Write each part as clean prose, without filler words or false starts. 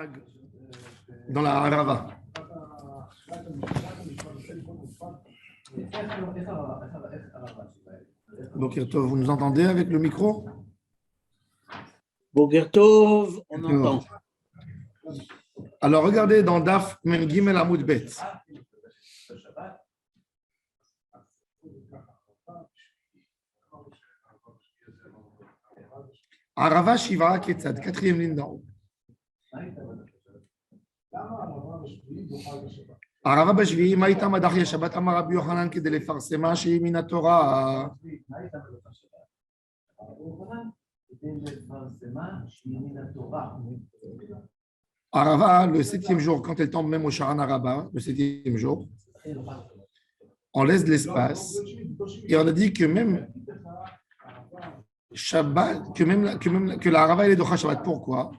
Nahag dans la Harava. Donc, vous nous entendez avec le micro? Boker Tov, on entend. Alors, regardez dans Daf Mem Gimel Amud Bet. Harava Shiva Ketzad, quatrième ligne d'en haut. Harava Bashvi, Maïta Madachia Shabbat, Amar Rabbi Yochanan, Kede Lefarsema, Shei Min HaTorah. Harava, le septième jour, quand elle tombe même au Sharan Haraba, le septième jour, on laisse de l'espace et on a dit que même Shabbat, que la Harava elle est de Shabbat. Pourquoi?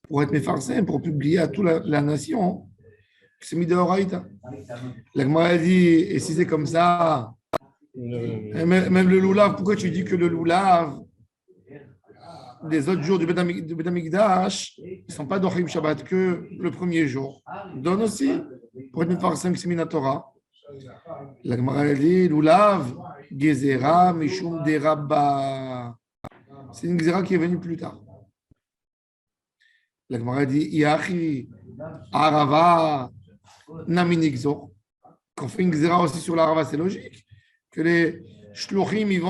Pour être méfarsem, pour publier à toute la nation que c'est mis de Horaïta. La Gemara a dit, et si c'est comme ça, même le loulav, pourquoi tu dis que le loulav des autres jours du Bet HaMikdash, ils ne sont pas d'Ochim Shabbat que le premier jour? Donne aussi pour être méfarsem que c'est mis de Torah. La Gemara a dit, loulav, Gezerah, Mishum de Rabba. C'est une Gezerah qui est venue plus tard. La Gemara dit, Yachi, Harava, Naminigzor. Quand on fait une Gezerah aussi sur l'Harava, c'est logique que les Shluchim, ils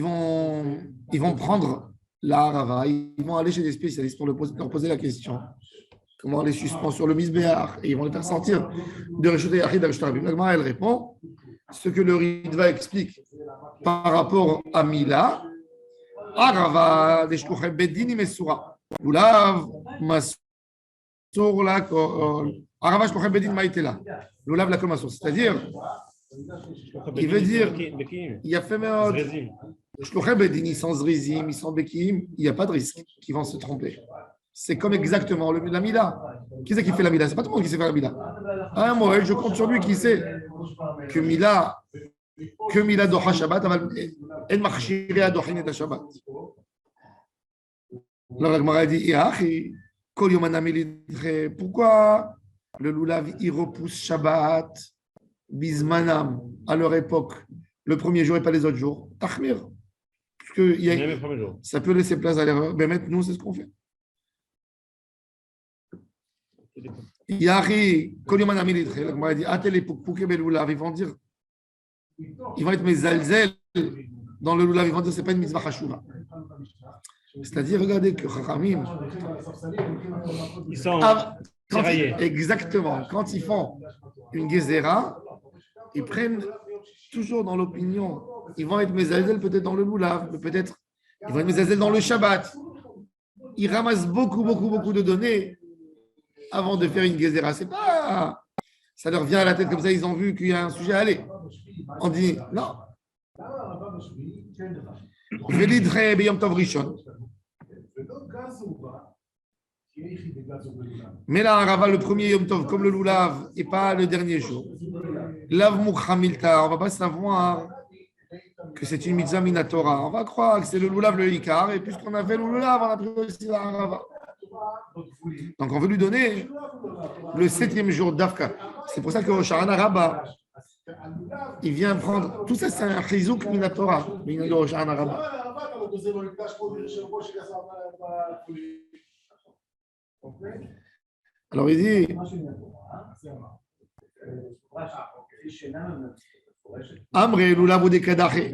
vont prendre la Harava, ils vont aller chez des spécialistes pour leur poser la question. Comment on les suspend sur le Misbéach et ils vont les faire sortir de Reshut Yachid à Reshut Rabim. La Gemara, elle répond ce que le Ritva explique par rapport à Mila. Harava, des Shluchim Bedini Mesura. Lulav, Masur, la Kol. Harava, Shluchim Bedin Maïtela. Lulav, la Kol Masur. C'est-à-dire, il veut dire, il y a fait meod. Shluchim Bedin, ils sont Zrizim, ils sont Bekim, il n'y a pas de risque qu'ils vont se tromper. C'est comme exactement la Mila. Qui c'est qui fait la Mila? C'est pas tout le monde qui sait faire la Mila. Ah, moi, je compte sur lui qui sait que Mila doha Shabbat, elle marchirait à dohin et Shabbat. Alors, la Gemara dit, pourquoi le Lulav, il repousse Shabbat, Bismanam, à leur époque, le premier jour et pas les autres jours? Tachmir. Parce que ça peut laisser place à l'erreur. Mais maintenant, nous, c'est ce qu'on fait. Yari, Kolyoman Amilidre, la Gemara dit, Atele Pouké Beloulav, ils vont dire, ils vont être mes zalzel dans le Lulav, ils vont dire, c'est pas une mitzvah chashuva. C'est-à-dire, regardez que Chachamim, ils sont exactement, quand ils font une gezerah, ils prennent toujours dans l'opinion, ils vont être mes zalzel peut-être dans le Lulav, mais peut-être ils vont être mes zalzel dans le Shabbat. Ils ramassent beaucoup de données avant de faire une gezerah. C'est pas, ça leur vient à la tête comme ça, ils ont vu qu'il y a un sujet à aller. On dit non. Je lis très Yom Tov Rishon. Mais la Harava, le premier Yom Tov, comme le Lulav, et pas le dernier jour. Lav Mukhamilta, on ne va pas savoir que c'est une mitzvah minatora. On va croire que c'est le Lulav le Ikar, et puisqu'on a fait le Lulav, on a pris aussi la Harava. Donc on veut lui donner le septième jour d'Afka. C'est pour ça que Sharan Haraba, il vient prendre. Tout ça, c'est un chizouk minatora. Sharan Haraba. Alors il dit Amre Lulav de Kadaché.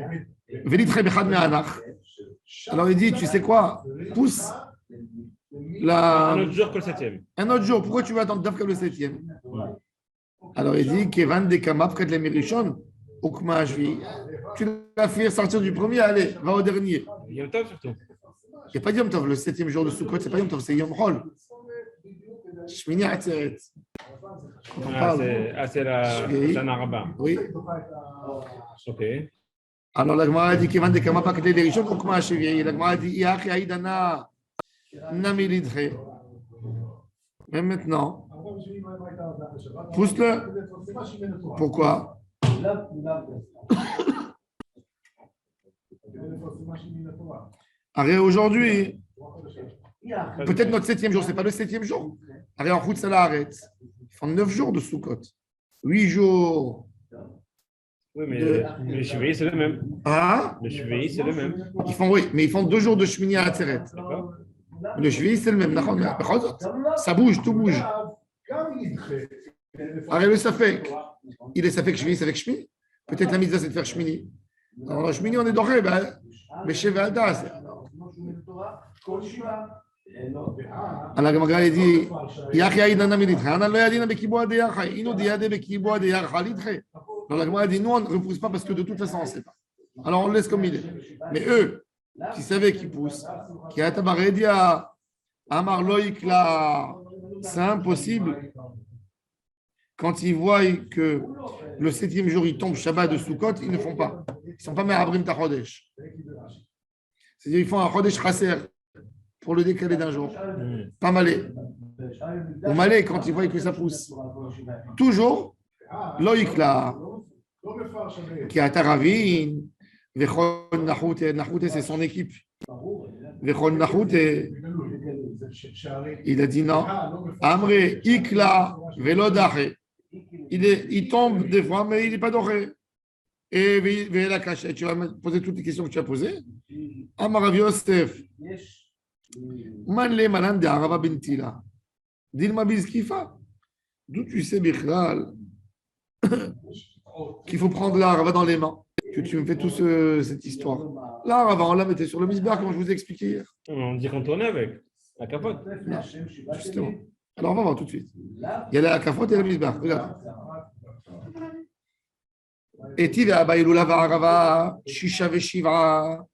Velitre Bechad Me'anach. Alors il dit, tu sais quoi? Pousse. Un autre jour que le septième. Un autre jour. Pourquoi tu vas attendre d'Afka le septième? Alors il dit Kevan de Kamap, Kat le Mirishon, Okma Ashvi. Tu l'as fait sortir du premier, allez, va au dernier. Yom Tov surtout. Il n'y a pas de Yom Tov. Le septième jour de Sukkot, ce n'est pas Yom Tov, c'est Yom Chol. Shmini Atzeret. C'est la Haraba. Oui. Ok. Alors la Gemara dit Kevan de Kamap, Kat le Mirishon, Okma Ashvi. La Gemara dit Iachi Aïdana. Namilidre. Mais maintenant, pousse-le. Pourquoi? Arrête aujourd'hui. Peut-être notre 7e jour, ce n'est pas le 7e jour. Allez, en route, ça l'arrête. Ils font 9 jours de Sukkot. 8 jours. Oui, mais le Shuvei, c'est le même. Hein? Le Shuvei, c'est le même. Ils font, oui, mais ils font 2 jours de Shmini à Atzeret. D'accord. Le Shvi, c'est le même. Ça bouge, tout bouge. Arrête le Safek. Il est Safek Shvi, Safek Shmi. Peut-être la mitzvah, c'est de faire Shmini. Alors, la Shmini, on est doré, mais chez Valdas. Alors, le Magal dit Yachi Aïdana Militche. Anan lo yadina bekiboa de Yacha. Inu diade bekiboa de Yacha litche. Alors, le Magal dit nous, on ne repousse pas parce que de toute façon, on ne sait pas. Alors, on le laisse comme il est. Mais eux, qui savaient qu'ils poussent, qui a tabaré à Amar Loïk là, c'est impossible. Quand ils voient que le 7e jour, il tombe Shabbat de Sukkot, ils ne font pas. Ils ne sont pas Me'abrim ta Chodesh. C'est-à-dire qu'ils font un Chodesh Chaser pour le décaler d'un jour. Pas malé. Ou malé quand ils voient que ça pousse. Toujours, Loïk là, qui a Taravin, Vechon Nahoute, c'est son équipe. Vechon Nahoute, il a dit non. Amré, Ikla, Velodache. Il tombe des fois, mais il n'est pas doré. Et la cachette, tu vas me poser toutes les questions que tu as posées. Amar Yosef, Manle Manan de Arava Bentila. Dilma Bizkifa. D'où tu sais, Bichlal, qu'il faut prendre l'Arava dans les mains. Que tu me fais toute cette histoire. L'Arava, on la mettait sur le misbar, comme je vous ai expliqué hier. On dit qu'on tournait avec la capote. Non, justement. Alors, on va voir tout de suite. Il y a la capote et la misbar. Regarde. Et Shisha Veshiva.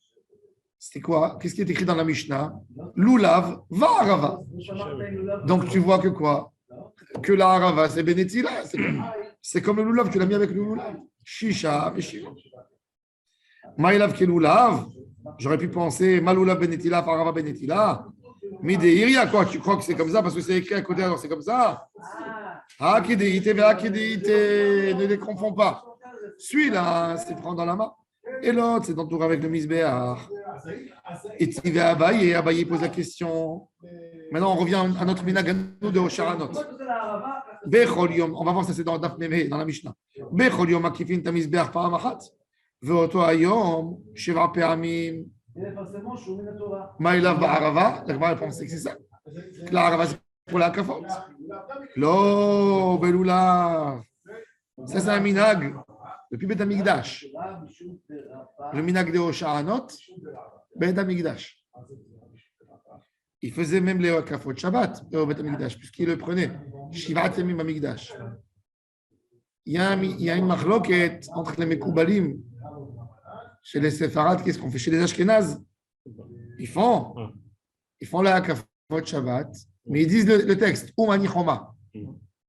C'était quoi? Qu'est-ce qui est écrit dans la Mishnah? Lulav va Arava. Donc tu vois que quoi? Que la Arava, c'est Benetila. C'est comme le Lulav, tu l'as mis avec le Lulav. Shisha Veshiva. Maïlav qui est Lulav. J'aurais pu penser Malulav Benetila, Arava Benetila. Mideiria, quoi? Tu crois que c'est comme ça parce que c'est écrit à côté, alors c'est comme ça? Akideite, ne les confonds pas. Celui-là, c'est prendre dans la main. Et l'autre, c'est d'entourer avec le misbéar. Et tu vas Abaye, Abaye pose la question. Maintenant, on revient à notre minagano de Osharanot. Becholium, on va voir ça, c'est dans Daf Meme, dans la Mishnah. Becholium, Akifin, ta misbéar, Paramachat. Veoto Ayom, Sheva Peamim. Maïlav Ba'arava. La Gemara pense que c'est ça. La Arava, c'est pour la Kafot. Lo, Beloula. Ça, c'est un minag. Depuis Beth Amikdash. Le minag de Osharanot, Beth Amikdash. Il faisait même les Kafot Shabbat au Beth Amikdash, puisqu'il le prenait. Shivat Yamim Amikdash. Il y a une machloket entre les Mekoubalim. Chez les Séfarades, qu'est-ce qu'on fait? Chez les Ashkenaz, ils font la Kafot Shabbat, mais ils disent le texte, Umani Choma.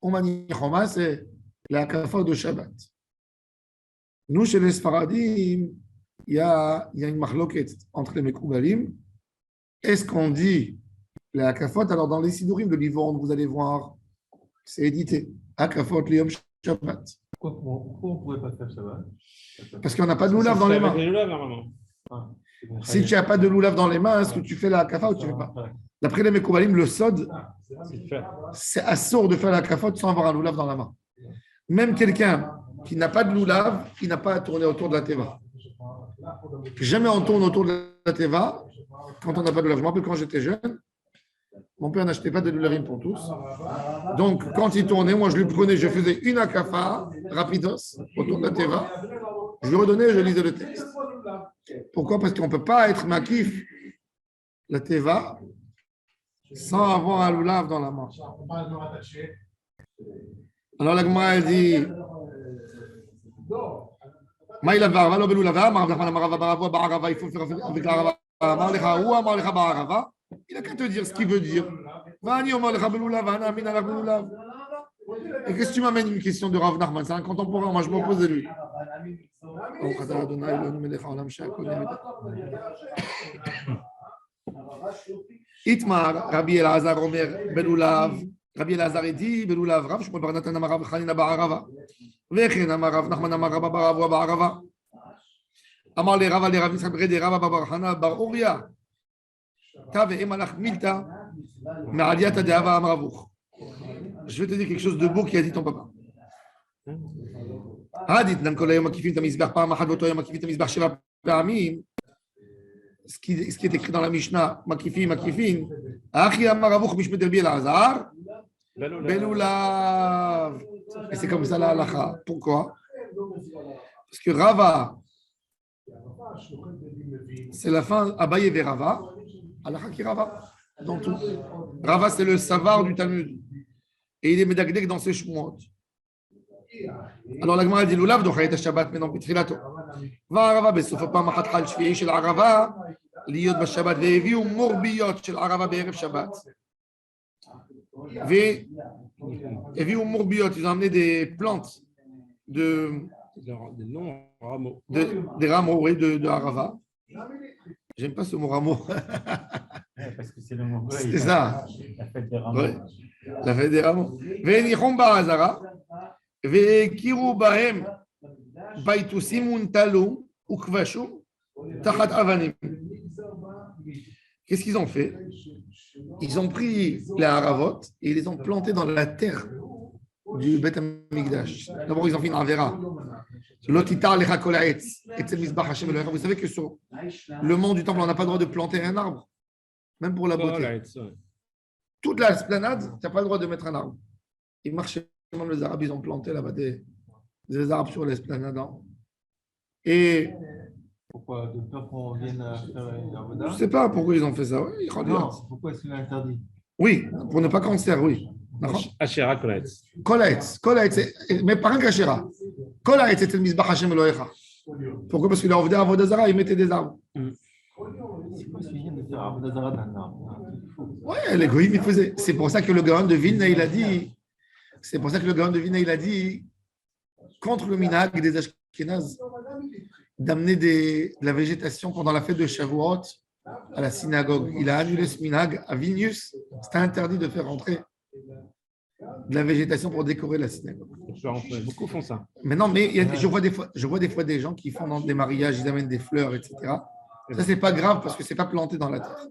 Umani Choma, c'est la Kafot de Shabbat. Nous, chez les Sfaradim, il y a une machloket entre les Mekoubalim. Est-ce qu'on dit la Kafot? Alors, dans les Sidurim de Livourne, vous allez voir, c'est édité. Akafot Liyom Shabbat. Pourquoi on ne pourrait pas faire Shabbat? Parce qu'on n'a pas de loulav dans les mains. Si tu n'as pas de loulav dans les mains, est-ce que tu fais la kafa ou tu ne fais pas? D'après les Mekoubalim, le sod, c'est assourd de faire la kafot sans avoir un loulav dans la main. Même quelqu'un qui n'a pas de loulav, il n'a pas à tourner autour de la teva. Jamais on tourne autour de la teva quand on n'a pas de loulav. Je me rappelle quand j'étais jeune, mon père n'achetait pas de loulavim pour tous. Donc, quand il tournait, moi je lui prenais, je faisais une akafa, rapidos, autour de la teva. Je lui redonnais et je lisais le texte. Pourquoi? Parce qu'on ne peut pas être makif la teva sans avoir un loulav dans la main. Alors la Gemara elle dit il a qu'à te dire ce qu'il veut dire. Et qu'est-ce que tu m'amènes une question de Rav Nachman? C'est un contemporain, moi je m'oppose de lui. Itmar, Rabbi Elazar Omer, Belulav, Rabbi Elazar dit, Belulav, Rav, Shmuel bar Natan Amar Rav Chanina bar Arava, Vechen Amar Rav Nachman Amar Rabba bar Avua bar Arava, Amar le Rav Yitzchak Bre de Rabba bar Hana bar Uria, Tave Emalach Milta, Mais Aliyat Adéava Amravur. Je vais te dire quelque chose de beau qui a dit ton papa. Hadith, nan kol hayom makifim tamizbach pa'am achad voto hayom makifim tamizbach sheva pa'amim. Ce qui est écrit dans la Mishnah, makifim, makifim. Achi Amravur mishmet Rabbi Elazar. Beloulav. Et c'est comme ça la halacha. Pourquoi? Parce que Rava, c'est la fin Abaye et Rava. Halacha qui Rava. Dans tout. Rava, c'est le savar du Talmud. Et il est médagdek dans ses shmuot. Alors la Gemara dit Lulav dochayet Shabbat maintenant b'tchilato. Va Rava בסוף הפעם אחת חל שביעי של ערבה להיות בשבת והביאו מורביות של ערבה בערב שבת. והביאו מורביות, ils ont amené des plantes des rameaux, oui, de Arava. J'aime pas ce mot rameau. Parce que c'est le mot. C'est ça. La fête des rameaux. Ouais. La fête des rameaux. והניחום בעזרה והכירו בהם ביתוסים ונטלו וכבשו תחת אבנים. Qu'est-ce qu'ils ont fait? Ils ont pris les haravot et ils les ont plantés dans la terre du Beth Amikdash. D'abord, ils ont fait une avera. Vous savez que sur le mont du temple, on n'a pas le droit de planter un arbre, même pour la beauté. Toute la esplanade, tu n'as pas le droit de mettre un arbre. Ils marchaient, même les Arabes, ils ont planté là-bas des arbres sur l'esplanade. Et pourquoi? De peur qu'on vienne faire une avoda? je ne sais pas pourquoi ils ont fait ça. Oui, non, pourquoi est-ce qu'il est interdit? Oui, pour ne pas cancer, oui. Asherah Koletz. Koletz, mais pas un Kachera. Koletz, c'était le Mizbach Hashem Elohecha. Pourquoi? Parce qu'il a offert à Vodazara, il mettait des arbres. C'est quoi ce qu'il vient de faire Vodazara d'un arbre? Oui, les goïms, ils faisaient. C'est pour ça que le Gaon de Vilna, il a dit. C'est pour ça que le Gaon de Vilna, il a dit contre le minhag des Ashkenaz d'amener de la végétation pendant la fête de Shavuot à la synagogue. Il a annulé ce minhag à Vilnius. C'était interdit de faire rentrer de la végétation pour décorer la synagogue. Beaucoup font ça. Mais non, mais je vois des fois des gens qui font dans des mariages, ils amènent des fleurs, etc. Ça, c'est pas grave parce que c'est pas planté dans la terre.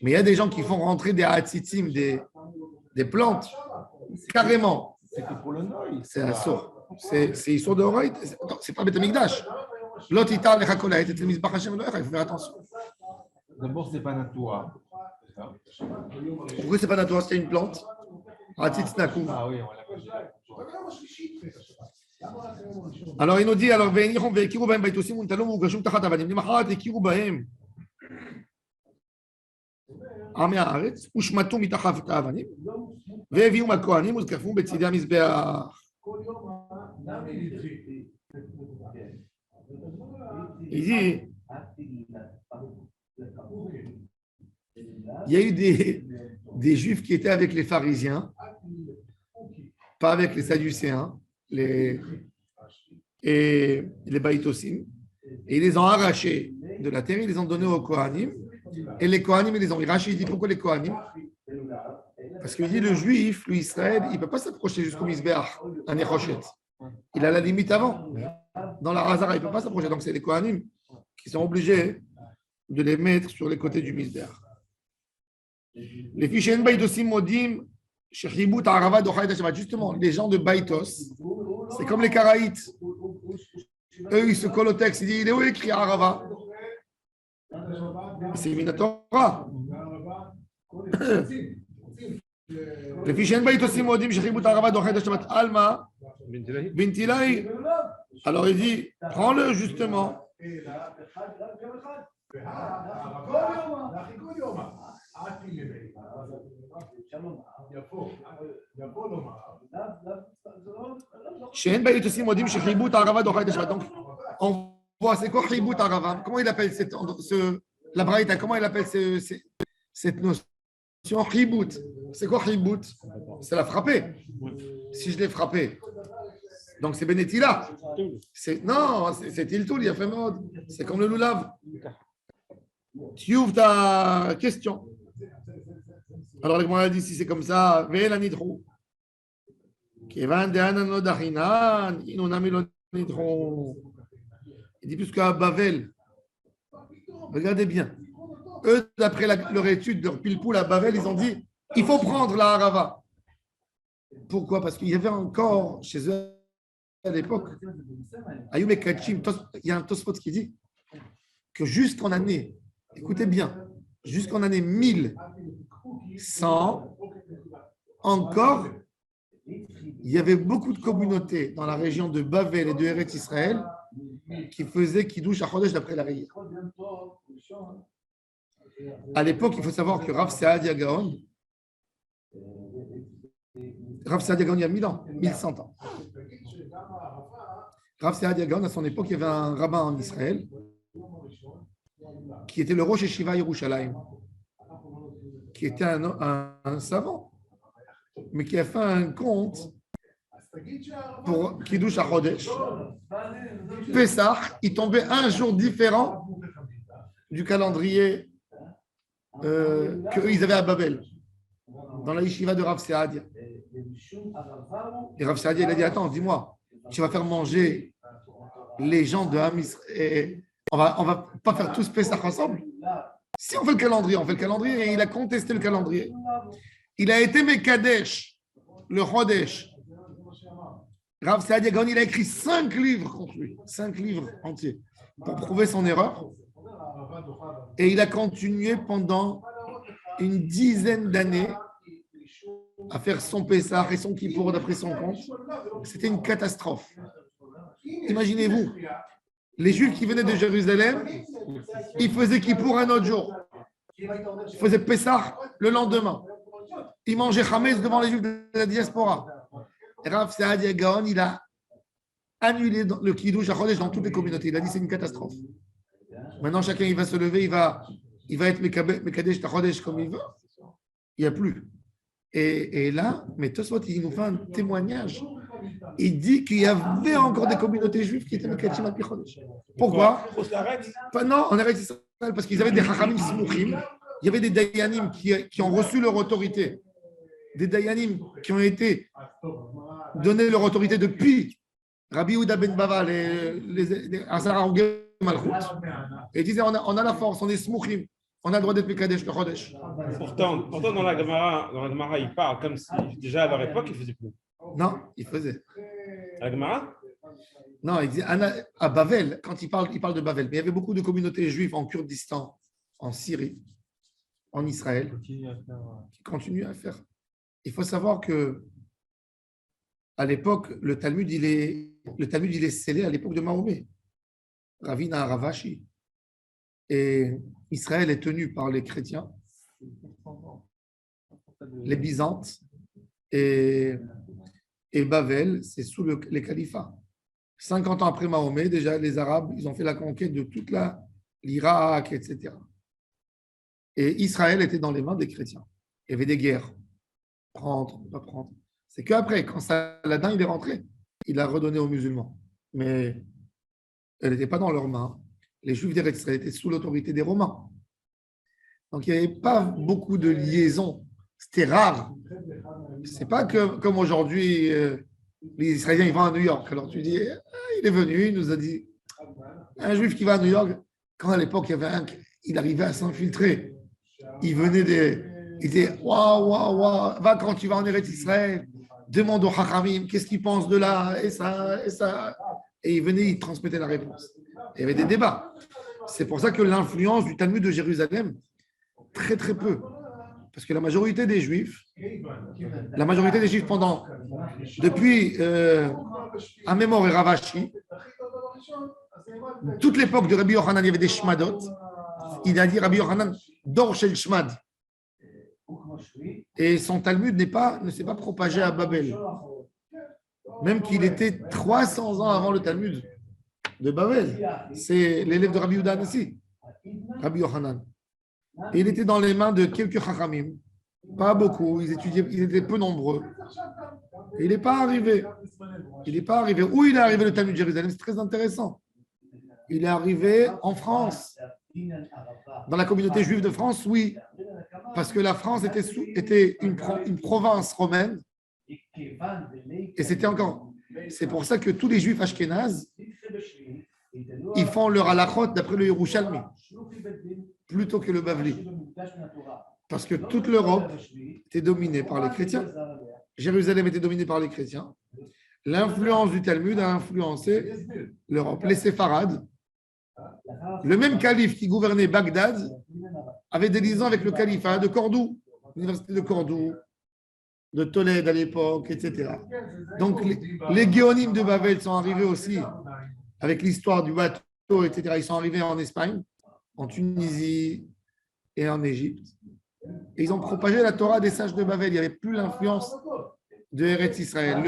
Mais il y a des gens qui font rentrer des hatzitim, des plantes, carrément. C'est que pour le noy. C'est un sort. C'est Issur de Horaït. C'est pas Beth Amikdash. L'autre, il parle de Hakola, il faut faire attention. D'abord, c'est pas natura. Pourquoi c'est pas naturel? C'est une plante. Hatzitz Nakum. Ah oui, on l'a alors il nous dit alors והניחום והכירו בהם ביתוסים ונטלו והוגשום תחת אבנים למחרת הכירו בהם עמי הארץ ושמטו מתחת האבנים והביאו מהכהנים וזקפו בצידי המזבח. Il dit il y a eu des juifs qui étaient avec les pharisiens, pas avec les sadducéens, et les baïtosim, et ils les ont arrachés de la terre, ils les ont donnés aux Kohanim, et les Kohanim, ils les ont arrachés. Il dit pourquoi les Kohanim? Parce qu'il dit le juif, lui Israël, il ne peut pas s'approcher jusqu'au Mizbeach, un Nechoshet. Il a la limite avant. Dans la Hazara, il ne peut pas s'approcher. Donc c'est les Kohanim qui sont obligés de les mettre sur les côtés du Mizbeach. Les fiches en baïtosim modim, justement, les gens de Baïtos, c'est comme les Karaïtes. Eux, ils se collent au texte. Ils disent, il est où écrit Arava? C'est Minatora. Les fiches en Baïtosim modim, Shechibut Arava, Dochet Shabbat Alma, Bintilai. Alors il dit, prends-le justement. Donc, on voit, c'est quoi Chibut Arava? Comment il appelle la Braïta, comment il appelle cette notion? Chibut. C'est quoi Chibut? C'est la frapper. Si je l'ai frappé, donc c'est Benetila. Non, c'est Tiltoul, il a fait mode. C'est comme le Lulav. Tu ouvres ta question. Alors, le Gemara dit si c'est comme ça, Ve'el anidrou. Kevan de'anan lo dachinan, inunami lo nidrou. Il dit plus qu'à Bavel. Regardez bien. eux, d'après leur étude, leur pile-poule à Bavel, ils ont dit il faut prendre la Harava. Pourquoi? Parce qu'il y avait encore chez eux à l'époque, Ayoub et Kachim, il y a un Tosfot qui dit que jusqu'en année, écoutez bien, jusqu'en année 1100, encore, il y avait beaucoup de communautés dans la région de Bavel et de Eretz Israël qui faisaient Kiddush à Chodesh d'après la Raya. À l'époque, il faut savoir que Rav Saadia Gaon, il y a 1000 ans, 1100 ans. Rav Saadia Gaon, à son époque, il y avait un rabbin en Israël qui était le Rosh Yeshiva Yerushalayim, qui était un savant, mais qui a fait un compte pour Kiddush HaChodesh. Pessah, il tombait un jour différent du calendrier qu'ils avaient à Babel, dans la yeshiva de Rav Saadia. Et Rav Saadia, il a dit, attends, dis-moi, tu vas faire manger les gens de Ham Israël, on va pas faire tous Pessah ensemble. Si on fait le calendrier, on fait le calendrier, et il a contesté le calendrier. Il a été Mekadesh, le Chodesh. Rav Saadia Gaon, il a écrit 5 livres contre lui, 5 livres entiers, pour prouver son erreur. Et il a continué pendant une dizaine d'années à faire son Pessah et son Kippour d'après son compte. C'était une catastrophe. Imaginez-vous, les Juifs qui venaient de Jérusalem, ils faisaient Kippour un autre jour. Ils faisaient Pessah le lendemain. Ils mangeaient Chametz devant les Juifs de la diaspora. Et Rav Saadia Gaon, il a annulé le Kiddush HaChodesh dans toutes les communautés. Il a dit c'est une catastrophe. Maintenant, chacun il va se lever, il va être Mekadesh HaChodesh comme il veut. Il n'y a plus. Et là, mais Tosfot, il nous fait un témoignage. Il dit qu'il y avait encore des communautés juives qui étaient Mekadshim al-Pi Chodesh. Pourquoi? Non, on arrête Israël parce qu'ils avaient des Chachamim Smouchim. Il y avait des Dayanim qui ont reçu leur autorité. Des Dayanim qui ont été donnés leur autorité depuis Rabbi Yehuda ben Bava, les Asara Ogem Malchut. Et ils disaient on a la force, on est Smouchim. On a le droit d'être Mekadesh, le Chodesh. Pourtant, dans la Gemara, il parle comme si déjà à leur époque, il ne faisait plus. Non, il faisait. La Gemara? Non, il dit à Bavel, quand il parle de Bavel, mais il y avait beaucoup de communautés juives en Kurdistan, en Syrie, en Israël, qui continuent à faire. Il faut savoir que à l'époque, le Talmud il est scellé à l'époque de Mahomet, Ravina Ravashi. Et Israël est tenu par les chrétiens, les Byzantes, et Bavel, c'est sous les califats. 50 ans après Mahomet, déjà, les Arabes, ils ont fait la conquête de toute l'Irak, etc. Et Israël était dans les mains des chrétiens. Il y avait des guerres. Prendre, pas prendre. C'est qu'après, quand Saladin il est rentré, il a redonné aux musulmans. Mais elle n'était pas dans leurs mains. Les Juifs d'Eretz Israël étaient sous l'autorité des Romains. Donc, il n'y avait pas beaucoup de liaisons. C'était rare. Ce n'est pas comme aujourd'hui, les Israéliens ils vont à New York. Alors, tu dis, il est venu, il nous a dit, un Juif qui va à New York, quand à l'époque, il arrivait à s'infiltrer. Il venait il disait, waouh, va quand tu vas en Eretz Israël, demande aux Chachamim, qu'est-ce qu'ils pensent de là, et ça, et ça. Et il venait, il transmettait la réponse. Il y avait des débats. C'est pour ça que l'influence du Talmud de Jérusalem, très très peu. Parce que la majorité des Juifs depuis Amémor et Ravashi, toute l'époque de Rabbi Yochanan, il y avait des Shmadot. Il a dit Rabbi Yochanan, Dor Shel Shmad. Et son Talmud ne s'est pas propagé à Babel. Même qu'il était 300 ans avant le Talmud de Babel. C'est l'élève de Rabbi Yehuda Anassi, Rabbi Yochanan. Et il était dans les mains de quelques Chachamim. Pas beaucoup, ils étaient peu nombreux. Et il n'est pas arrivé. Où il est arrivé le Talmud de Jérusalem? C'est très intéressant. Il est arrivé en France. Dans la communauté juive de France, oui. Parce que la France était une province romaine. Et c'est pour ça que tous les juifs ashkénazes, ils font leur halachot d'après le Yerushalmi. plutôt que le Bavli. Parce que toute l'Europe était dominée par les chrétiens. Jérusalem était dominée par les chrétiens. L'influence du Talmud a influencé l'Europe. Les séfarades, le même calife qui gouvernait Bagdad, avait des liaisons avec le califat de Cordoue, l'université de Cordoue, de Tolède à l'époque, etc. Donc les Géonim de Babel sont arrivés aussi avec l'histoire du bateau, etc. Ils sont arrivés en Espagne, en Tunisie et en Égypte. Et ils ont propagé la Torah des sages de Babel. Il n'y avait plus l'influence de Eretz Israël.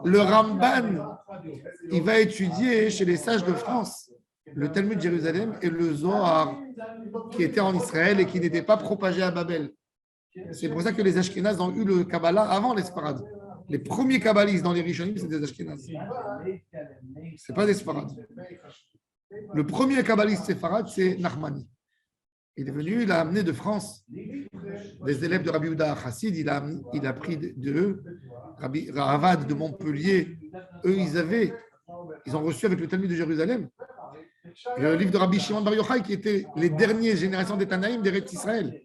Le Ramban, il va étudier chez les sages de France le Talmud de Jérusalem et le Zohar qui était en Israël et qui n'était pas propagé à Babel. C'est pour ça que les Ashkénazes ont eu le Kabbalah avant les Sfarades. Les premiers kabbalistes dans les Rishonim, c'est des Ashkénazes. Ce n'est pas des Sfarades. Le premier kabbaliste séfarade, c'est Nachmani. Il est venu, il a amené de France des élèves de Rabbi Yehuda Chassid, il a pris de eux, Rabbi Ravad de Montpellier, eux ils ont reçu avec le Talmud de Jérusalem le livre de Rabbi Shimon Bar Yochai qui était les dernières générations des Tanaïm d'Eretz Israël.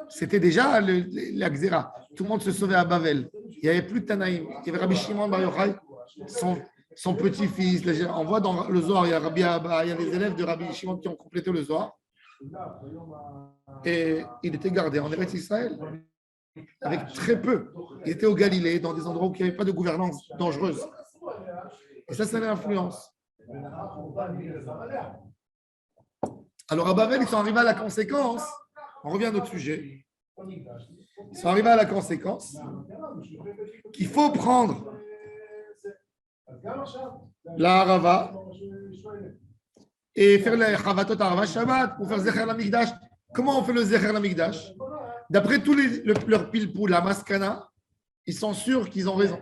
C'était déjà la Xéra. Tout le monde se sauvait à Bavel. Il n'y avait plus de Tanaïm. Il y avait Rabbi Shimon Bar Yochai, son petit-fils. On voit dans le Zohar, il y a des élèves de Rabbi Shimon qui ont complété le Zohar. Et il était gardé en Eretz Israël avec très peu. Il était au Galilée, dans des endroits où il n'y avait pas de gouvernance dangereuse. Et ça l'influence. Alors à Babel, ils sont arrivés à la conséquence. On revient à notre sujet. Ils sont arrivés à la conséquence qu'il faut prendre la Harava et faire les Chavatot Harava Shabbat pour faire Zecher Lamikdash. Comment on fait le Zecher Lamikdash? D'après tous leurs pilpou, la Maskana, ils sont sûrs qu'ils ont raison.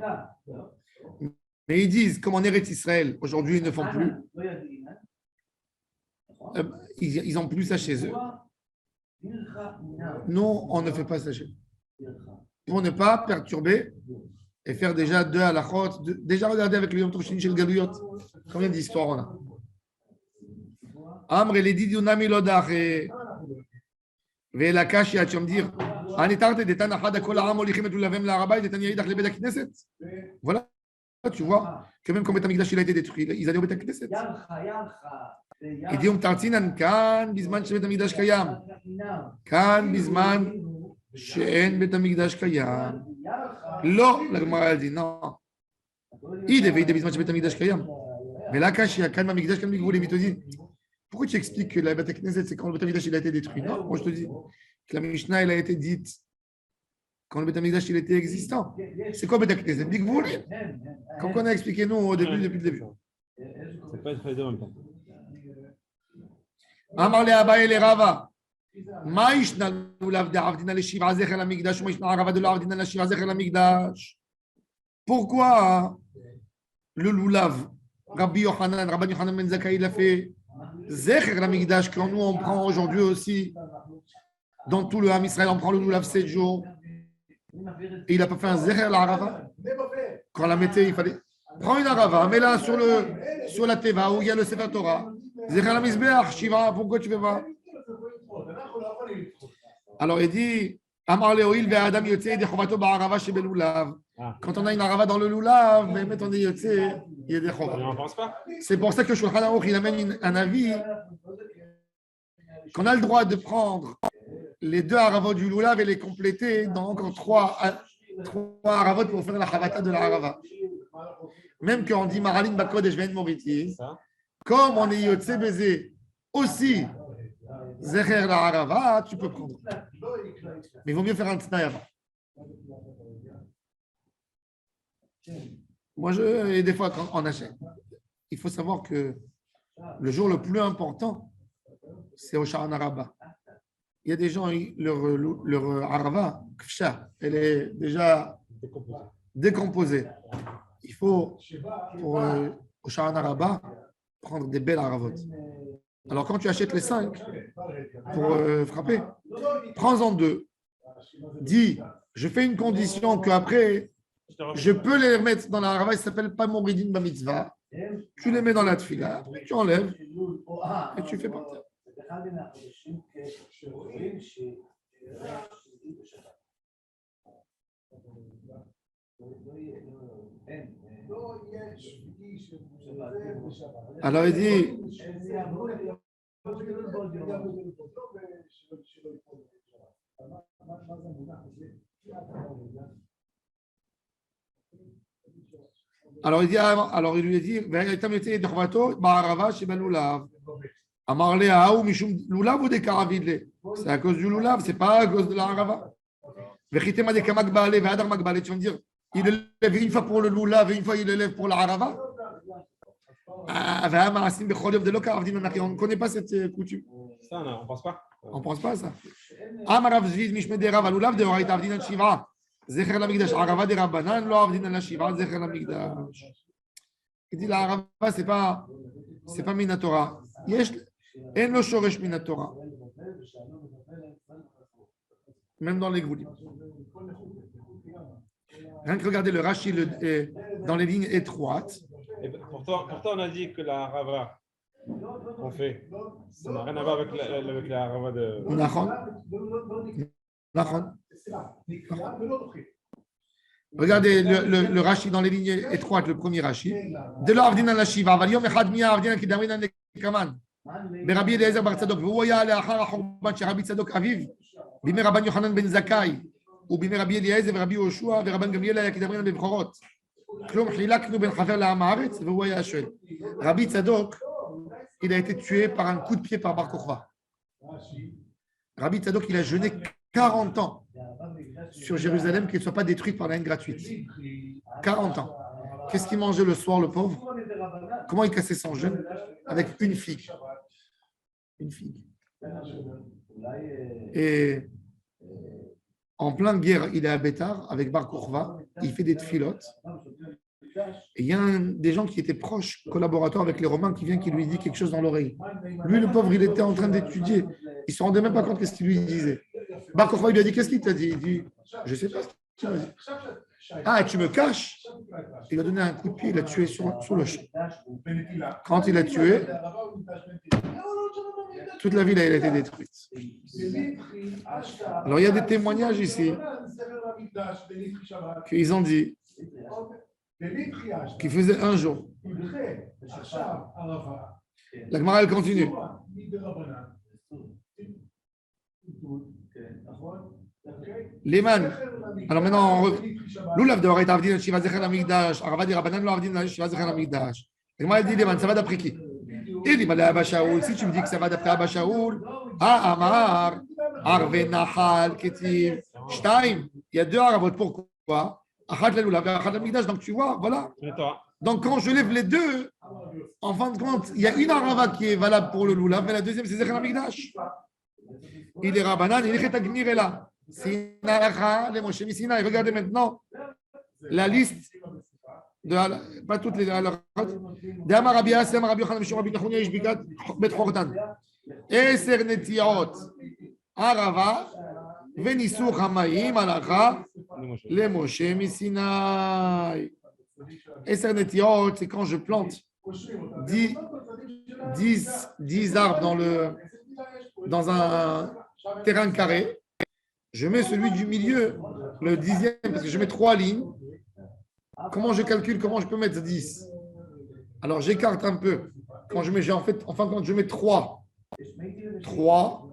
Mais ils disent, comme en Eretz Israël, aujourd'hui ils ne font plus, ils n'ont plus ça chez eux. Nous, on ne fait pas ça chez eux. Pour ne pas perturber et faire déjà deux halachot, déjà regarder avec le Yom Tov Sheni Shel Galuyot, combien d'histoires on a. Amr et dit Yunami Lodach et la Kashia, tu vas me dire, voilà. Tu vois que même quand Beth Amikdash a été détruit, ils allaient au Beth Knesset. Il dit Tartinan kan bisman she Beth Amikdash kayam, kan bisman she'en Beth Amikdash kayam. Lo, la Gemara dit non. Il devait être bisman she Beth Amikdash kayam. Mais là, Kashia kan Amikdash kan Mikvoulim, il te dit pourquoi tu expliques que la Beth Knesset c'est quand le Beth Amikdash a été détruit? Non, moi je te dis que la Mishnah elle a été dite quand le Beth Amikdash il était existant. C'est quoi Beth Knesset? Mikvoulim. Comme on a expliqué nous au début, depuis le début. C'est pas être en même temps. Amar le Abaye le Rava. Ma yishna lulav de avdina le shiva zecher la migdash, ma yishna Rava de l'avdina le shiva zecher la migdash. Pourquoi le lulav, Rabbi Yochanan Ben Zakkai l'a fait zecher la migdash, quand nous on prend aujourd'hui aussi, dans tout le Ham Israël, on prend le lulav 7 jours. Et il n'a pas fait un zecher la Arava. Quand on la mettait, il fallait prendre une Arava, mets-la sur la Teva où il y a le Sefer Torah. Zecher la Mizbeach, Shiva, pourquoi tu ne fais pas? Alors il dit Amar Leoil ve Adam Yotze de Chovato ba'Arava shebel Lulav. Quand on a une Arava dans le Lulav, mais on est Yotze, il y a des Chovat. On n'en pense pas. C'est pour ça que Shulchan Aruch il amène un avis qu'on a le droit de prendre les deux haravot du lulav et les compléter dans encore trois haravot pour faire la havata de la harava. Même quand on dit Maralin Bakod et Jven Moriti, comme on est Yotze Bézé aussi Zecher la harava, tu peux prendre. Mais il vaut mieux faire un t'nai avant. Moi, et des fois, quand on achète, il faut savoir que le jour le plus important, c'est au Sha'an Araba. Il y a des gens, leur arava, kfsha, elle est déjà décomposée. Il faut, pour au Sha'an Araba, prendre des belles aravot. Alors, quand tu achètes les 5 pour frapper, prends-en 2. Dis, je fais une condition qu'après, je peux les remettre dans la harava, il ne s'appelle pas Moridin Bamitzvah. Tu les mets dans la tfila, tu enlèves et tu fais partir. Alors il dit, alors il lui a dit, c'est à cause du loulav, c'est pas à cause de la harava. Tu vas me dire, il élève une fois pour le loulav et une fois il élève pour la harava. On ne connaît pas cette coutume. Ça, non, on ne pense pas. On ne pense pas à ça. Amarav Zvid Mishmede Rav Alulav de Horaït Avdinan Shiva. Zecher Lamigdash. Arava de Rabbanan, lo Avdinan la Shiva, Zecher Lamigdash. Il dit la Arava, c'est pas Minatora. Yesh, en lo Shoresh Minatora. Même dans les Goulim. Rien que regarder le Rashi dans les lignes étroites. Et pourtant, on a dit que la harava qu'on fait, ça n'a rien à voir avec la harava de. Nachon. Regardez le Rashi dans les lignes étroites, le premier Rashi. De l'Avdinan la Shiva, Valiom Echad Mia Avdinan qui Daminan Kaman. Rabbi Eliezer Bar Tzadok, Vouya le Achar Achorban, chez Rabbi Tzadok Aviv, Bimé Rabban Yochanan ben Zakkai, ou Bimé Rabbi Eliezer, Rabbi Yoshua, Rabban Gamliel, qui Daminan Bechorot. Rabbi Tzadok, il a été tué par un coup de pied par Bar Kokhba. Rabbi Tzadok, il a jeûné 40 ans sur Jérusalem, qu'il ne soit pas détruite par la haine gratuite. 40 ans. Qu'est-ce qu'il mangeait le soir, le pauvre? Comment il cassait son jeûne? Avec une figue. Une figue. Et en pleine guerre, il est à Bétar avec Bar Kokhba. Il fait des tfilotes. Et il y a des gens qui étaient proches, collaborateurs avec les Romains, qui viennent, qui lui dit quelque chose dans l'oreille. Lui, le pauvre, il était en train d'étudier. Il ne se rendait même pas compte de ce qu'il lui disait. Bar Kokhba, il lui a dit, qu'est-ce qu'il t'a dit? Il dit, je ne sais pas ce qu'il m'a dit. Ah, tu me caches? Il a donné un coup de pied, il l'a tué sur le champ. Quand il l'a tué, toute la ville a été détruite. Alors, il y a des témoignages ici qu'ils ont dit qu'il faisait un jour. La Gemara, elle continue. Liman. Alors maintenant, Loulav de Horaït Avdinan Shiva Zecher Lamigdash, Arava de Rabbanan lo Avdinan Shiva Zecher Lamigdash. La Gemara, elle dit, Liman, ça va d'après qui? Et Liman, Abba Shaoul, si tu me dis que ça va d'après Abba Shaoul, Amar, Arve Nahal, Ketiv, Shtaim, il y a deux Aravot, pourquoi? Achat la Loulav, Achat Lamigdash, donc tu vois, voilà. Donc quand je lève les deux, en fin de compte, il y a une Arava qui est valable pour le Loulav, mais la deuxième, c'est Zecher Lamigdash. Il est Rabbanan, il est Chetagmir est là. Sinacha, les Moshe Misinaï. Regardez maintenant la liste de pas toutes les D'Amar Rabbi Asem, Rabbi Yochanan, Mishur Rabbi Nachunia, Ishbikat, Bet Chortan. Eser Netiot, Arava, Venisur Hamayim, Alacha, les Moshe Misinaï. Eser Netiot, c'est quand je plante 10 arbres dans un terrain carré. Je mets celui du milieu, le 10e, parce que je mets 3 lignes. Comment je calcule? Comment je peux mettre 10? Alors, j'écarte un peu. Quand je mets, en fin de compte, je mets 3. 3.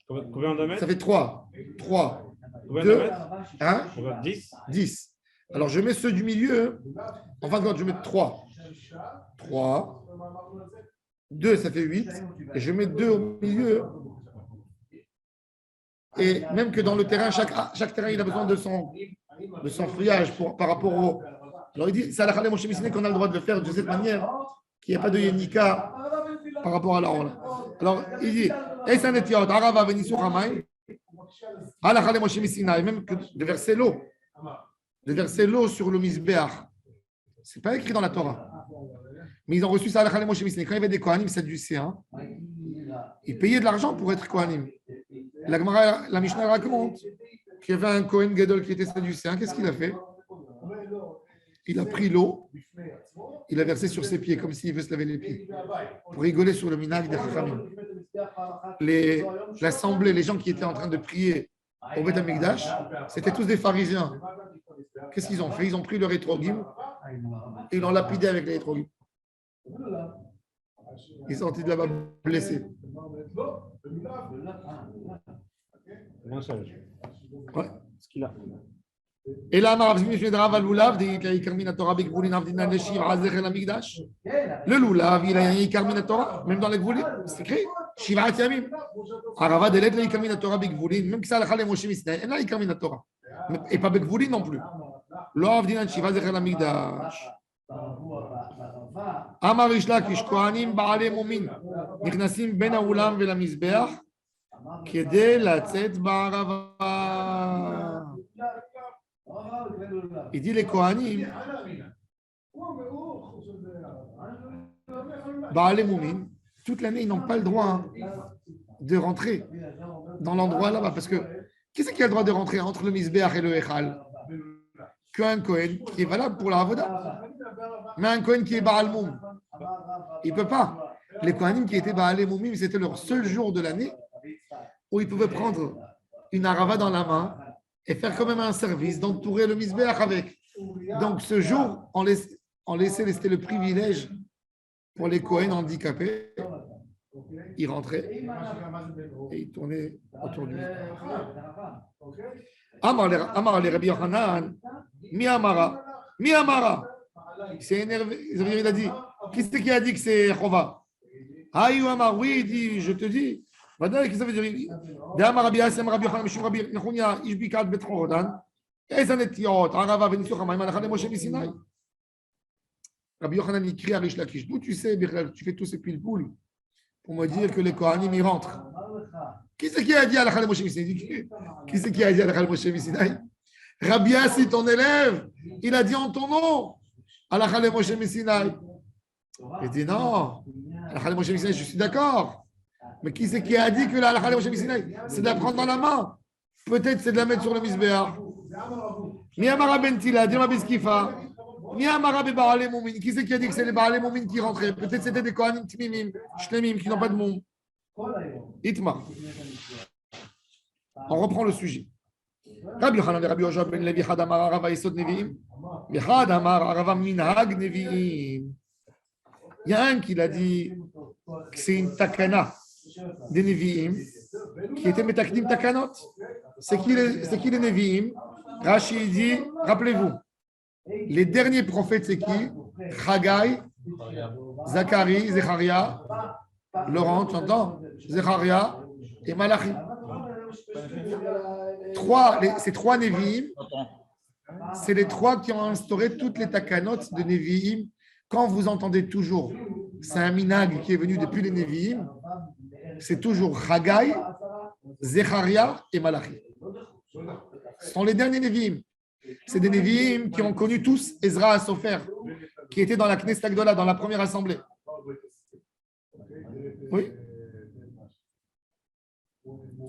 Combien de mètres? Ça fait 3. 3. Combien 2. de mètres? 1. 10. 10. Alors, je mets ceux du milieu. En fin de compte, je mets 3. 3. 2, ça fait 8. Et je mets 2 au milieu. Et même que dans le terrain, chaque terrain, il a besoin de son feuillage par rapport au. Alors il dit, c'est à la Moshe Misinaï qu'on a le droit de le faire de cette manière, qu'il n'y a pas de Yenika par rapport à la Rola. Alors il dit, Esa Netiot, Arava Venisur Hamay, à la Moshe Misinaï, même que de verser l'eau. De verser l'eau sur le Misbeach. Ce n'est pas écrit dans la Torah. Mais ils ont reçu ça à la Moshe Misinaï. Quand il y avait des Kohanim sadducéens, ils payaient de l'argent pour être Kohanim. La Mishnah raconte qu'il y avait un Kohen Gadol qui était sadducéen. Qu'est-ce qu'il a fait? Il a pris l'eau il a versé sur ses pieds, comme s'il veut se laver les pieds, pour rigoler sur le minag des Chachamim. L'assemblée, les gens qui étaient en train de prier au Beth Amikdash, c'était tous des pharisiens. Qu'est-ce qu'ils ont fait? Ils ont pris le rétrogim et ils l'ont lapidé avec les rétrogim. Ils sont sortis de là-bas blessés. Ouais. Ce qu'il a. Et là, le loulav, il a un Yikar min Torah, même dans les Gvoulim, c'est écrit Shivat Yamim. Arava Delet, le Yikar min Torah Bigvoulim, même que ça, le Moshe Misnai, il a Yikar min Torah. Et pas Bigvoulim non plus. Lo Avdinan Shivat Zecher Lamigdash. Amar Ishlakish, Kohanim Baalei Mumin, נכנסים בין האולם ולמזבח כדי לצאת בערבה. Il dit les Kohanim, Baalei Mumin, toute l'année, ils n'ont pas le droit de rentrer dans l'endroit là-bas. Parce que qui c'est qui a le droit de rentrer entre le Mizbeach et le Echal? Qu'un Kohen qui est valable pour la Avoda. Mais un Kohen qui est Baal Moum, il ne peut pas. Les Kohanim qui étaient Baalei Mumim, c'était leur seul jour de l'année où ils pouvaient prendre une arava dans la main et faire quand même un service d'entourer le Mizbeach avec. Donc ce jour, on laissait, c'était le privilège pour les Kohen handicapés. Ils rentraient et ils tournaient autour du Mizbeach. Amar le Rabbi Yochanan, Mi Amara. Il s'est énervé, il a dit, qui c'est qui a dit que c'est Chova? Aïe Amar, oui, il dit, je te dis. Qu'est-ce que ça veut dire? D'Amar Rabbi Yassem, Rabbi Yochanan, Mishum Rabbi Nechunia, Ishbikat Bet Chorodan, Ezanetiot, Arava, Venisuch Hamayim, Alachal Moshe Misinaï. Rabbi Yochanan, il crie à Rish Lakish. D'où tu sais, tu fais tous ces pile-poules pour me dire que les Kohanim y rentrent. Qui c'est qui a dit Alachal Moshe Misinaï? Qui c'est qui a dit Alachal Moshe Misinaï? Rabbi Yassi, ton élève, il a dit en ton nom Alachal Moshe Misinaï. Il dit non, Alachal Moshe Misinaï, je suis d'accord. Mais qui c'est qui a dit que la halakha de Moshe Misinaï, c'est de la prendre dans la main? Peut-être c'est de la mettre sur le misbéach. Mi amara bentila, dima biskifa. Mi amara be Baalei Mumin. Qui c'est qui a dit que c'est les Baalei Mumin qui rentraient? Peut-être c'était des Kohanim Tmimim, Shlemim, qui n'ont pas de moum. Itma. On reprend le sujet. Rabbi Yochanan et Rabbi Yoshua ben Levi, Had amar Arava Yesod Nevi'im, et Had amar Arava Minhag Nevi'im. Il y a un qui l'a dit que c'est une takana des Nevi'im qui était Metakdim Takanot. C'est qui les Nevi'im? Rashi dit, rappelez-vous, les derniers prophètes, c'est qui? Chagai, Zacharie, Zecharia, Laurent, tu entends? Zecharia et Malachi. Ces trois Nevi'im, c'est les trois qui ont instauré toutes les Takanot de Nevi'im. Quand vous entendez toujours, c'est un minag qui est venu depuis les Nevi'im, c'est toujours Chagai, Zecharia et Malachi. Ce sont les derniers Nevi'im. C'est des Nevi'im qui ont connu tous Ezra à Sofer, qui était dans la Knesset Agdola, dans la première assemblée. Oui.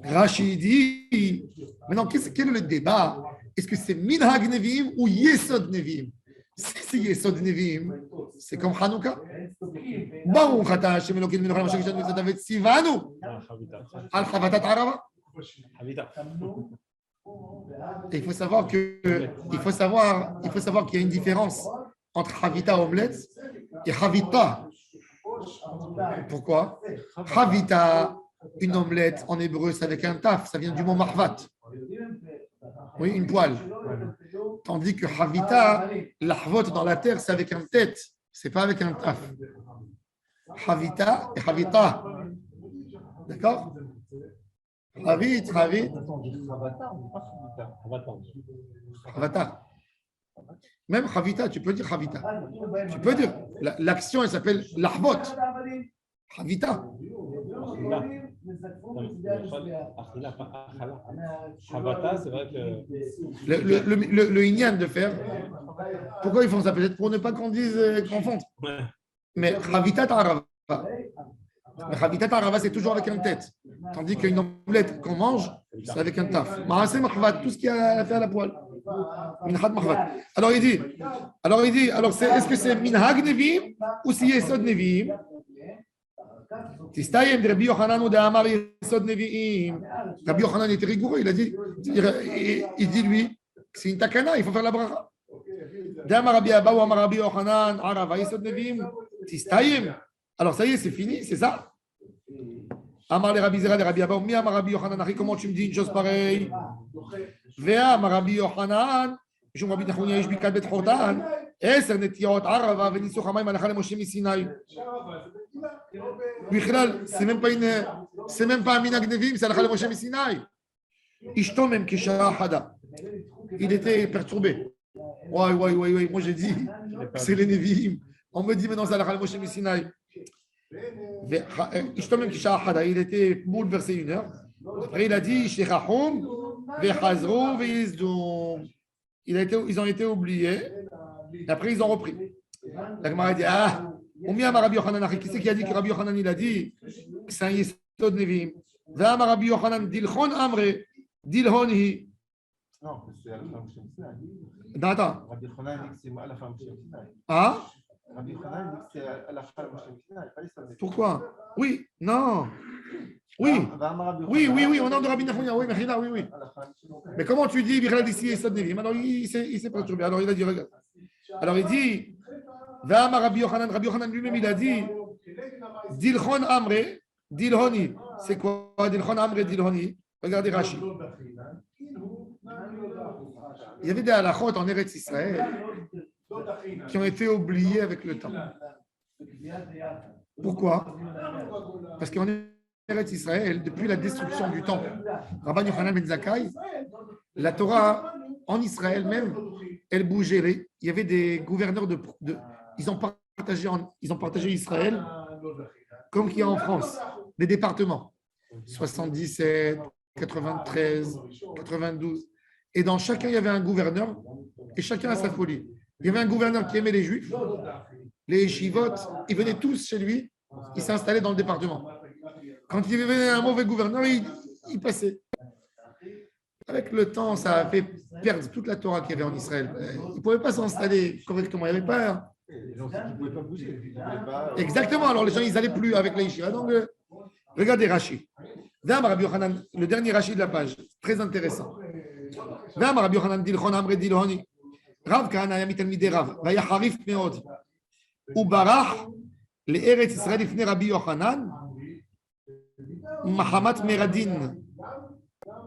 Rashi dit, maintenant, quel est le débat? Est-ce que c'est Minhag Nevi'im ou Yesod Nevi'im? Si c'est Yesod Nevi'im, c'est comme Hanouka. Baruch Ata Hashem Elokeinu melech haolam asher kishanu mitzvot David tzivanu al chavatat arava. Il faut savoir qu'il y a une différence entre Havita omelette et Havita. Pourquoi? Havita, une omelette en hébreu, c'est avec un taf, ça vient du mot marvat. Oui, une poêle. Tandis que Havita, l'ahvot dans la terre, c'est avec un tête, c'est pas avec un taf. Havita et Havita. D'accord? Havita. Même Havita, tu peux dire Havita. Tu peux dire, l'action, elle s'appelle l'ahvot. Havita. Havata, c'est vrai que. Le Inyan de faire. Pourquoi ils font ça? Peut-être pour ne pas qu'on dise confondre. Mais Havitat Arava. Mais Havitat Arava, c'est toujours avec une tête. Tandis qu'une omelette qu'on mange, c'est avec un taf. Tout ce qui a à faire à la poêle. Minhag Mahvat. Alors il dit, est-ce que c'est Minhag Nevi'im ou c'est Yesod Nevi'im? Tistayem de Rabbi Yochanan ou de Amar Yesod Nevi'im. Rabbi Yochanan était rigoureux, il dit lui, c'est une takana, il faut faire la bracha. D'Amar Rabbi Abba ou Amar Rabbi Yochanan, Arava Yesod Nevi'im, Tistayem. Alors ça y est, c'est fini, c'est ça? Amar le Rabbi Zera de Rabbi Abba, mi Amar Rabbi Yochanan, comment tu me dis une chose pareille? Vea Amar Rabbi Yochanan, je me Rabbi Nachman Yesh Bikad Bet Chordan, Eser Netiot Arava Venisu Chamaim Alachal Moshe Misinaï. C'est même pas un minag nevim, c'est Alachal Moshe Misinaï. Ishto même Kisha Hada. Il était perturbé. Ouais, moi j'ai dit, c'est les nevim. On me dit maintenant c'est Alachal Moshe Misinaï. Ishto même Kisha Hada. Il était bouleversé une heure. Après il a dit Shechachum Vechazro Veizdoum. Ils ont été oubliés. Et après ils ont repris. La Gemara dit Rabbi Yochanan, qui c'est qui a dit que Rabbi Yochanan il a dit que c'est un Yesod Nevi'im? V'amar Rabbi Yochanan Dilchon Amre Dilhonhi. Non, c'est à la femme chez Misinaï. Attends. Rabbi Yochanan dit que c'est à la femme chez Misinaï. Ah? Rabbi Yochanan dit que c'est à la femme chez Misinaï. Pourquoi? Oui, non. Oui, au nom de Rabbi Nachman, oui, Mechila, oui. Mais comment tu dis Bichlal d'ici Yesod Nevi'im? Alors il s'est perturbé. Alors il a dit, regarde. Alors il dit V'amar Rabbi Yochanan lui-même il a dit Dilchon Amre Dilhoni. C'est quoi Dilchon Amre Dilhoni? Regardez Rashi. Il y avait des halachot en Eretz Israël qui ont été oubliés avec le temps. Pourquoi? Parce qu'en Eretz Israël, depuis la destruction du temple, Rabban Yochanan ben Zakkai, la Torah en Israël même, elle bougeait. Il y avait des gouverneurs ils ont partagé Israël comme qu'il y a en France, des départements. 77, 93, 92. Et dans chacun, il y avait un gouverneur et chacun a sa folie. Il y avait un gouverneur qui aimait les Juifs, les Yeshivot, ils venaient tous chez lui, ils s'installaient dans le département. Quand il y avait un mauvais gouverneur, il passait. Avec le temps, ça a fait perdre toute la Torah qu'il y avait en Israël. Ils ne pouvaient pas s'installer correctement. Il n'y avait pas. Les gens ne pouvaient pas bouger. Exactement. Alors les gens, ils n'allaient plus avec les Yeshiva. Donc, regardez Rashi. Le dernier Rashi de la page. Très intéressant. Rabbi Yochanan Dilchon Amre Dilhoni. Rav Kahana היה מתלמידי רב, והיה חריף מאוד. הוא ברח לארץ ישראל לפני רבי יוחנן, מחמת מרדין,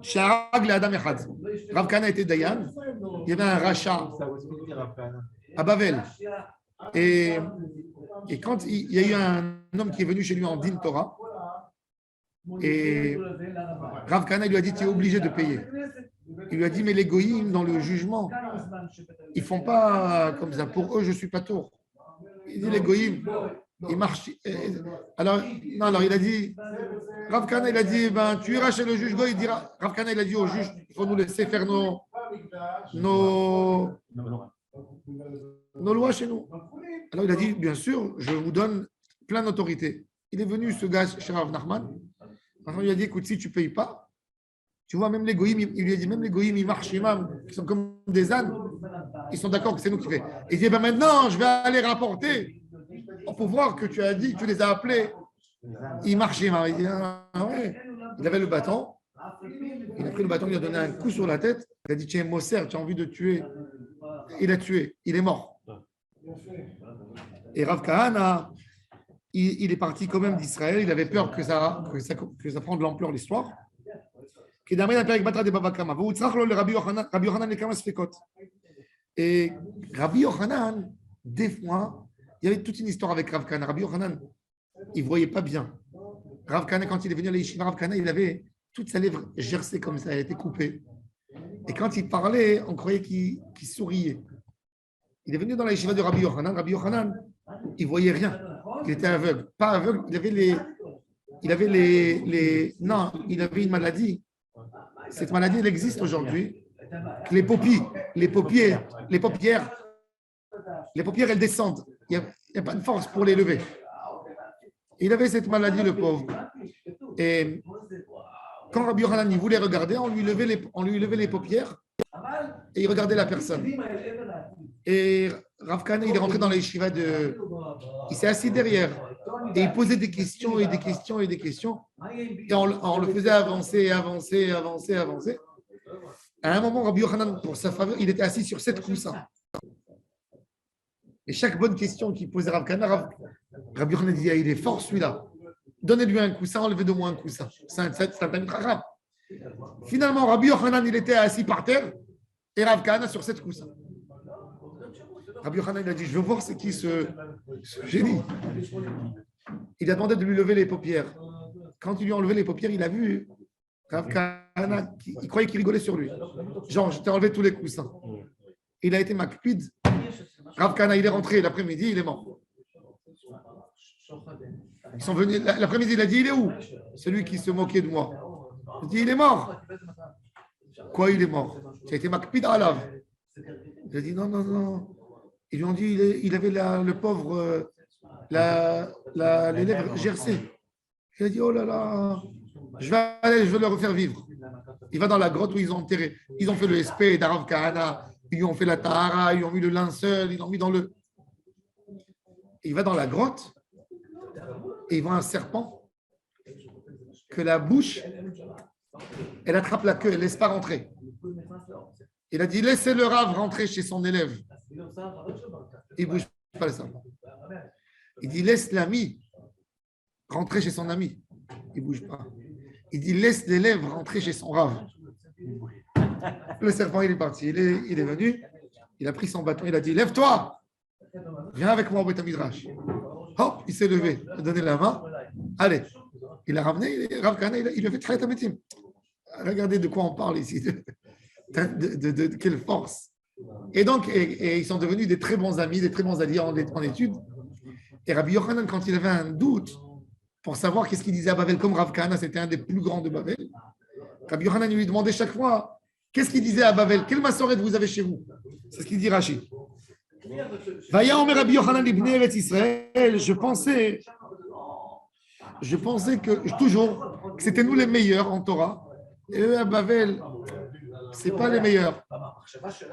שהרג לאדם אחד. רב כהנא était דיין, il y avait un rachat à Bavel. Et quand il y a eu un homme qui est venu chez lui en din Torah, et Rav Kahana lui a dit, tu es obligé de payer. Il lui a dit, mais les goïms, dans le jugement, ils ne font pas comme ça. Pour eux, je ne suis pas tort. Il dit, les goïms, ils marchent. Alors il a dit, Rav Kahana, il a dit, tu iras chez le juge goï. Rav Kahana, il a dit au juge, il faut nous laisser faire nos lois chez nous. Alors il a dit, bien sûr, je vous donne plein d'autorité. Il est venu, ce gars, chez Rav Nachman. Il lui a dit, écoute, si tu ne payes pas, tu vois, même les goïms, il lui a dit, même les goïms, ils marchent imam, qui sont comme des ânes, ils sont d'accord que c'est nous qui fait. Il dit, maintenant, je vais aller rapporter au pouvoir que tu as dit, tu les as appelés, ils marchent imam. Il dit, ouais. Il avait le bâton, il a pris le bâton, il lui a donné un coup sur la tête, il a dit, tiens, Moser, tu as envie de tuer. Il a tué, il est mort. Et Rav Kahana, il est parti quand même d'Israël, il avait peur que ça prenne de l'ampleur l'histoire. Et Rabbi Yochanan, des fois, il y avait toute une histoire avec Rav Kahana. Rabbi Yochanan, il ne voyait pas bien. Rav Kahana, quand il est venu à l'Yeshiva, Rav Kahana, il avait toute sa lèvre gercée comme ça, elle était coupée. Et quand il parlait, on croyait qu'il souriait. Il est venu dans la Yeshiva de Rabbi Yochanan. Rabbi Yochanan, il ne voyait rien. Il était aveugle. Pas aveugle, il avait une maladie. Cette maladie, elle existe aujourd'hui. Les paupières, elles descendent. Il n'y a pas de force pour les lever. Il avait cette maladie, le pauvre. Et quand Rabbi Yochanan voulait regarder, on lui levait les paupières et il regardait la personne. Et Rav Kahana, il est rentré dans la yeshiva il s'est assis derrière et il posait des questions et des questions et des questions. Et on le faisait avancer, avancer, avancer, avancer. À un moment, Rabbi Yochanan, pour sa faveur, il était assis sur 7 coussins. Et chaque bonne question qu'il posait Rav Kahana, Rabbi Yochanan disait, il est fort celui-là. Donnez-lui un coussin, enlevez de moi un coussin. C'est un Talmid Chacham. Finalement, Rabbi Yochanan, il était assis par terre et Rav Kahana sur 7 coussins. Rabbi Yochanan, il a dit, je veux voir c'est qui ce génie. Il a demandé de lui lever les paupières. Quand il lui a enlevé les paupières, il a vu Rav Kahana, il croyait qu'il rigolait sur lui. Genre, je t'ai enlevé tous les coussins. Il a été makpid. Rav Kahana, il est rentré l'après-midi, il est mort. Ils sont venus, l'après-midi, il a dit, il est où? Celui qui se moquait de moi. Il a dit, il est mort. Quoi, il est mort? Tu as été makpid alav. Il a dit, non, non, non. Ils lui ont dit, il avait le pauvre, les lèvres gercées. Il a dit, oh là là, je vais le refaire vivre. Il va dans la grotte où ils ont enterré. Ils ont fait le SP d'Arav Kahana, ils lui ont fait la tahara, ils ont mis le linceul, ils l'ont mis dans le... Il va dans la grotte et il voit un serpent que la bouche, elle attrape la queue, elle ne laisse pas rentrer. Il a dit, laissez le Rav rentrer chez son élève. Il ne bouge pas le serpent. Il dit, laisse l'ami rentrer chez son ami. Il ne bouge pas. Il dit, laisse l'élève rentrer chez son Rav. Le serpent, il est parti. Il est venu, il a pris son bâton, il a dit, lève-toi, viens avec moi au Beth Midrash. Hop, il s'est levé, il a donné la main. Allez, il a ramené, Rav Kahana, il a fait très tamétim. Regardez de quoi on parle ici, de quelle force. Et donc, et ils sont devenus des très bons amis, des très bons alliés en études. Et Rabbi Yochanan, quand il avait un doute pour savoir qu'est-ce qu'il disait à Bavel, comme Rav Kahana, c'était un des plus grands de Bavel, Rabbi Yochanan lui demandait chaque fois, qu'est-ce qu'il disait à Bavel? Quelle massorette vous avez chez vous? C'est ce qu'il dit Rachid. Vaya Omer Rabbi Yochanan ibn Eretz Israël, je pensais que toujours que c'était nous les meilleurs en Torah, et eux à Bavel, c'est pas les meilleurs.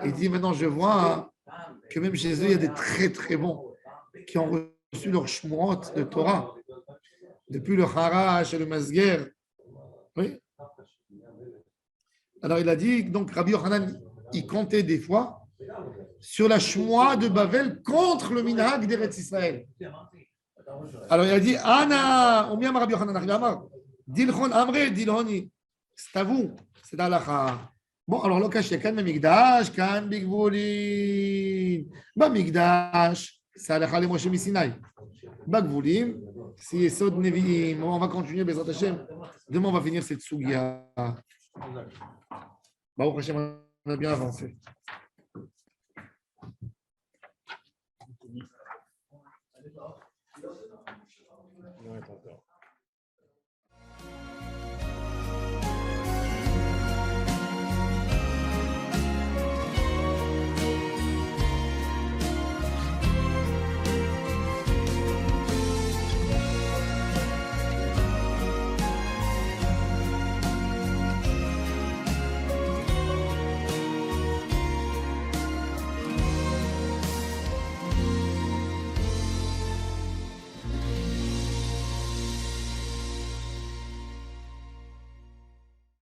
Il dit maintenant je vois que même chez eux il y a des très très bons qui ont reçu leur shmurot de Torah depuis le Harash et le Masger. Oui. Alors il a dit donc Rabbi Yochanan il comptait des fois sur la shmoua de Bavel contre le minhag d'Eretz Israël. Alors il a dit Ana, on Rabbi Yochanan, Dilchon Amre, Dilhoni, c'est à vous, c'est d'Alacha. Bon, alors là, il y a quand même Migdash, quand Bigvolim. Migdash, c'est Alacha le Moshe Misinaï. Bagvolim, c'est Yesod Nevi'im. On va continuer, Bezrat Hashem. Demain, on va finir cette Sugia. Baruch Hashem, on a bien avancé.